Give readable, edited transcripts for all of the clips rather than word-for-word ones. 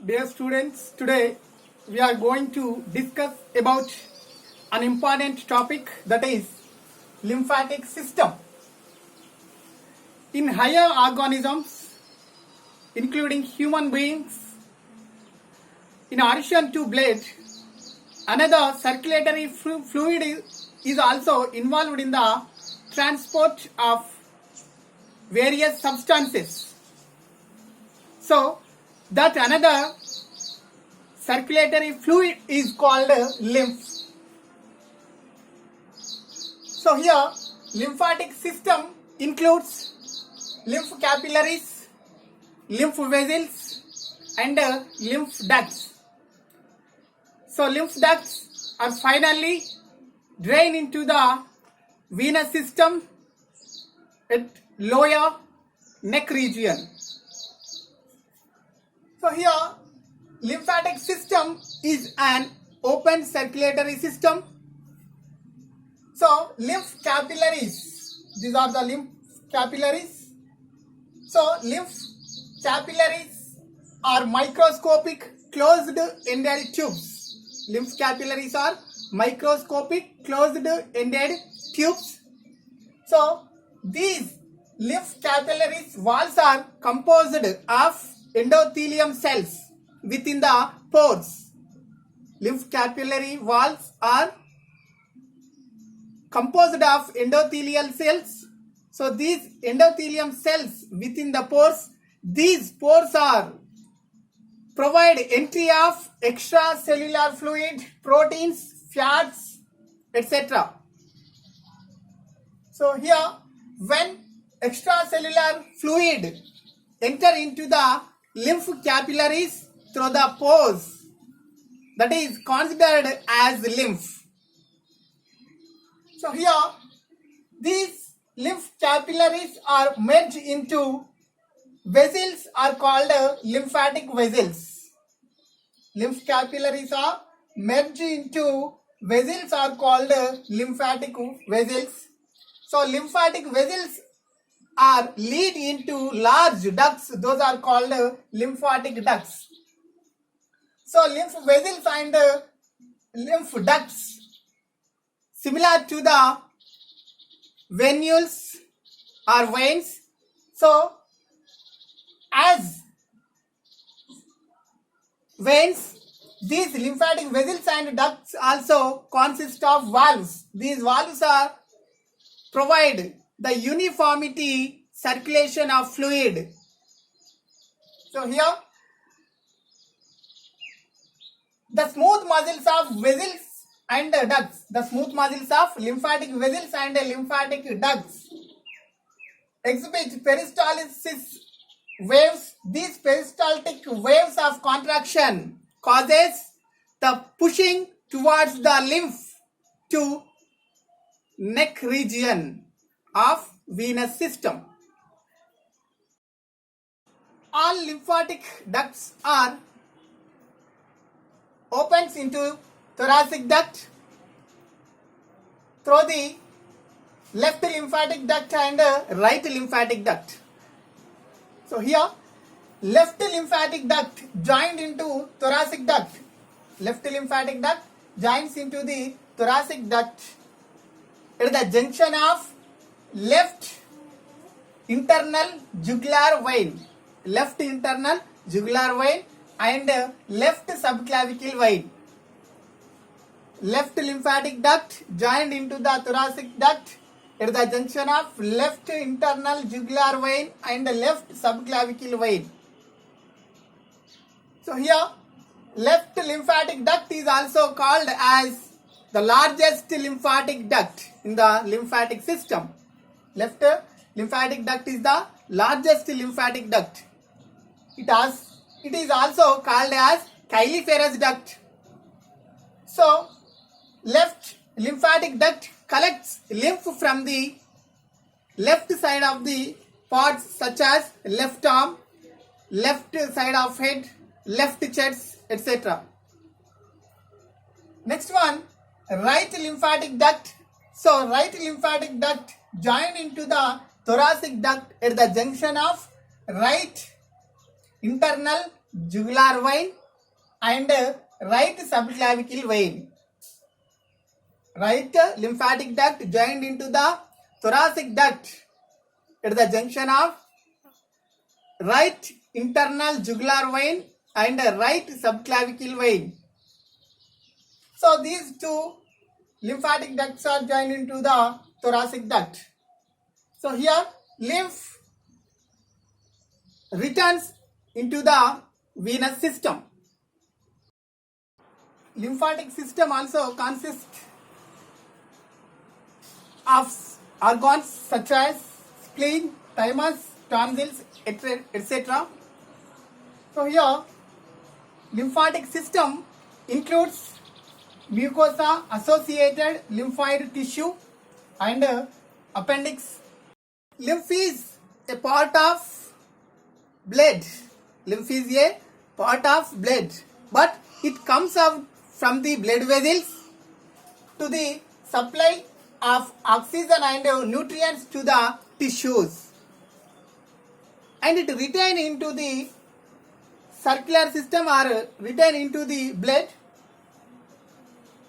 Dear students, today we are going to discuss about an important topic, that is lymphatic system. In higher organisms, including human beings, in addition to blood, another circulatory fluid is also involved in the transport of various substances. So, that another circulatory fluid is called lymph. So here, lymphatic system includes lymph capillaries, lymph vessels, and lymph ducts. So lymph ducts are finally drained into the venous system at lower neck region. So here, lymphatic system is an open circulatory system. So lymph capillaries, these are the lymph capillaries. So lymph capillaries are microscopic closed-ended tubes. Lymph capillaries are microscopic closed-ended tubes. So these lymph capillaries walls are composed of endothelium cells within the pores. Lymph capillary walls are composed of endothelial cells. So these endothelium cells within the pores, these pores are provide entry of extracellular fluid, proteins, fats, etc. So here, when extracellular fluid enter into the lymph capillaries through the pores, that is considered as lymph. So here, these lymph capillaries are merged into vessels are called lymphatic vessels. Lymph capillaries are merged into vessels are called lymphatic vessels. So lymphatic vessels are lead into large ducts, those are called lymphatic ducts. So lymph vessels and lymph ducts similar to the venules or veins. So as veins, these lymphatic vessels and ducts also consist of valves. These valves are provide the uniformity circulation of fluid. So here, the smooth muscles of vessels and ducts, the smooth muscles of lymphatic vessels and lymphatic ducts exhibit peristalsis waves. These peristaltic waves of contraction causes the pushing towards the lymph to neck region of venous system. All lymphatic ducts are opens into thoracic duct through the left lymphatic duct and right lymphatic duct. So here, left lymphatic duct joined into thoracic duct. Left lymphatic duct joins into the thoracic duct at the junction of left internal jugular vein, left internal jugular vein and left subclavicle vein. Left lymphatic duct joined into the thoracic duct at the junction of left internal jugular vein and left subclavicle vein. So here, left lymphatic duct is also called as the largest lymphatic duct in the lymphatic system. Left lymphatic duct is the largest lymphatic duct. It is also called as chyliferous duct. So, left lymphatic duct collects lymph from the left side of the parts such as left arm, left side of head, left chest, etc. Next one, right lymphatic duct. So right lymphatic duct joined into the thoracic duct at the junction of right internal jugular vein and right subclavicle vein. Right lymphatic duct joined into the thoracic duct at the junction of right internal jugular vein and right subclavicle vein. So these two lymphatic ducts are joined into the thoracic duct. So here lymph returns into the venous system. Lymphatic system also consists of organs such as spleen, thymus, tonsils, etc. So here lymphatic system includes mucosa associated lymphoid tissue and appendix. Lymph is a part of blood. Lymph is a part of blood, but it comes out from the blood vessels to the supply of oxygen and nutrients to the tissues, and it return into the circular system or return into the blood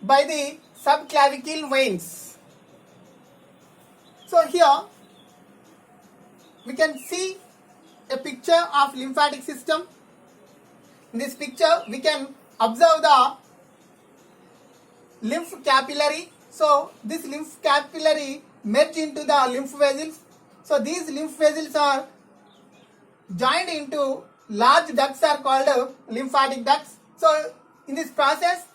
by the subclavicle veins. So here we can see a picture of lymphatic system. In this picture we can observe the lymph capillary. So this lymph capillary merge into the lymph vessels. So these lymph vessels are joined into large ducts are called lymphatic ducts. So in this process,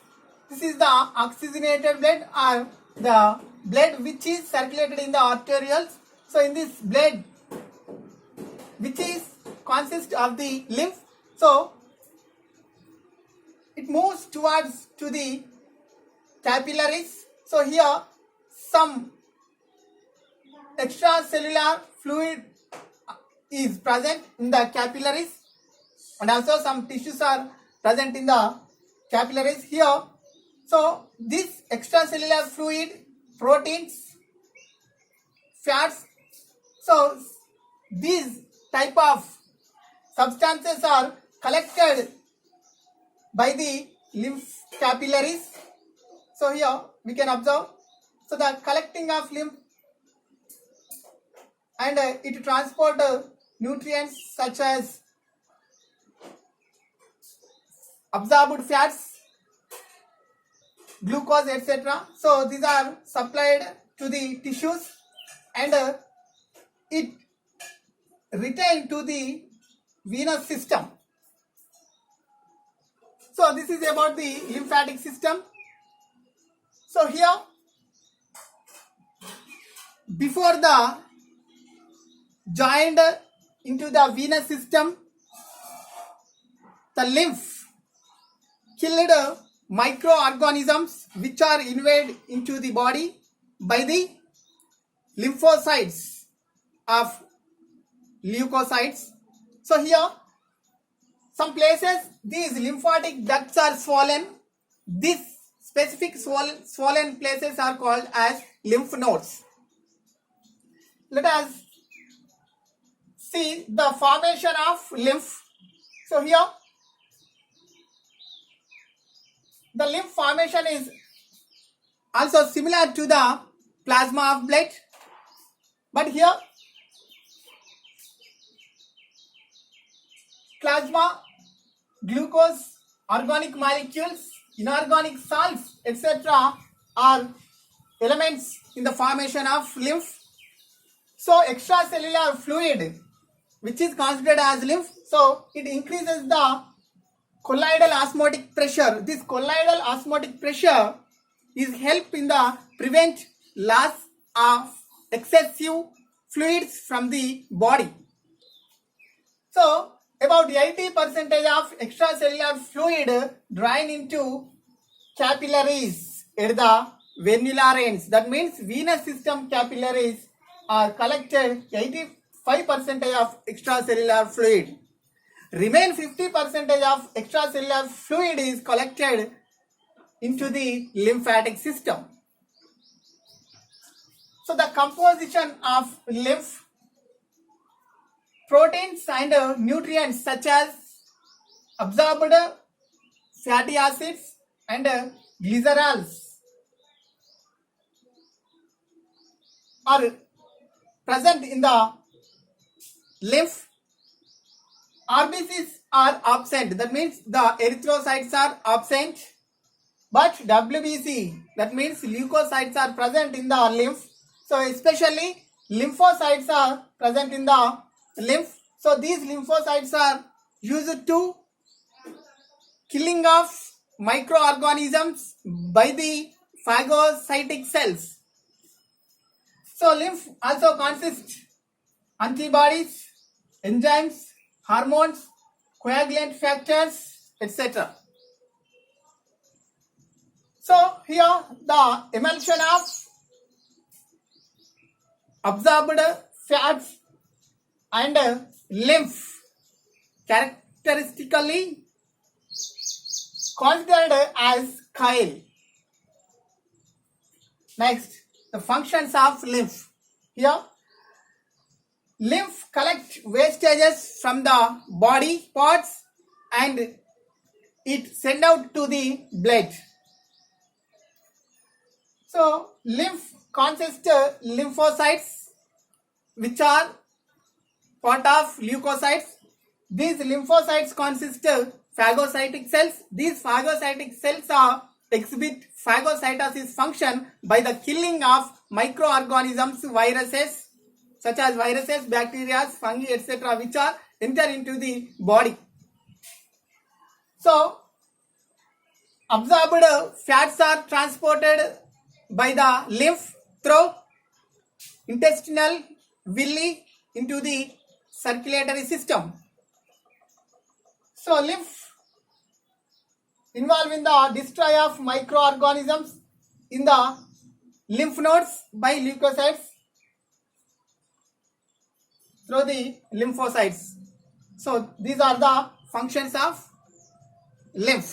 this is the oxygenated blood or the blood which is circulated in the arterioles. So in this blood which is consists of the lymph, so it moves towards to the capillaries. So here some extracellular fluid is present in the capillaries and also some tissues are present in the capillaries here. So this extracellular fluid, proteins, fats, so these type of substances are collected by the lymph capillaries. So here we can observe, so the collecting of lymph and it transport nutrients such as absorbed fats, glucose, etc. So these are supplied to the tissues and it return to the venous system. So this is about the lymphatic system. So here before the joined into the venous system, the lymph killed microorganisms which are invade into the body by the lymphocytes of leukocytes. So here some places these lymphatic ducts are swollen. These specific swollen places are called as lymph nodes. Let us see the formation of lymph. So here the lymph formation is also similar to the plasma of blood, but here plasma, glucose, organic molecules, inorganic salts, etc. are elements in the formation of lymph. So extracellular fluid which is considered as lymph, so it increases the colloidal osmotic pressure. This colloidal osmotic pressure is help in the prevent loss of excessive fluids from the body. So about 80% of extracellular fluid drain into capillaries at the venular ends. That means venous system capillaries are collected 85% of extracellular fluid. Remain 50% of extracellular fluid is collected into the lymphatic system. So the composition of lymph, proteins and nutrients such as absorbed fatty acids and glycerols are present in the lymph. RBCs are absent, that means the erythrocytes are absent, but WBC, that means leukocytes, are present in the lymph. So especially lymphocytes are present in the lymph. So these lymphocytes are used to killing of microorganisms by the phagocytic cells. So lymph also consists antibodies, enzymes, hormones, coagulant factors, etc. So here the emulsion of absorbed fats and lymph characteristically considered as chyle. Next, the functions of lymph. Here, lymph collects wastages from the body parts and it send out to the blood. So, lymph consists of lymphocytes, which are part of leukocytes. These lymphocytes consist of phagocytic cells. These phagocytic cells are exhibit phagocytosis function by the killing of microorganisms, viruses such as viruses, bacteria, fungi, etc., which are enter into the body. So, absorbed fats are transported by the lymph through intestinal villi into the circulatory system. So, lymph involved in the destroy of microorganisms in the lymph nodes by leukocytes through the lymphocytes. So, these are the functions of lymph.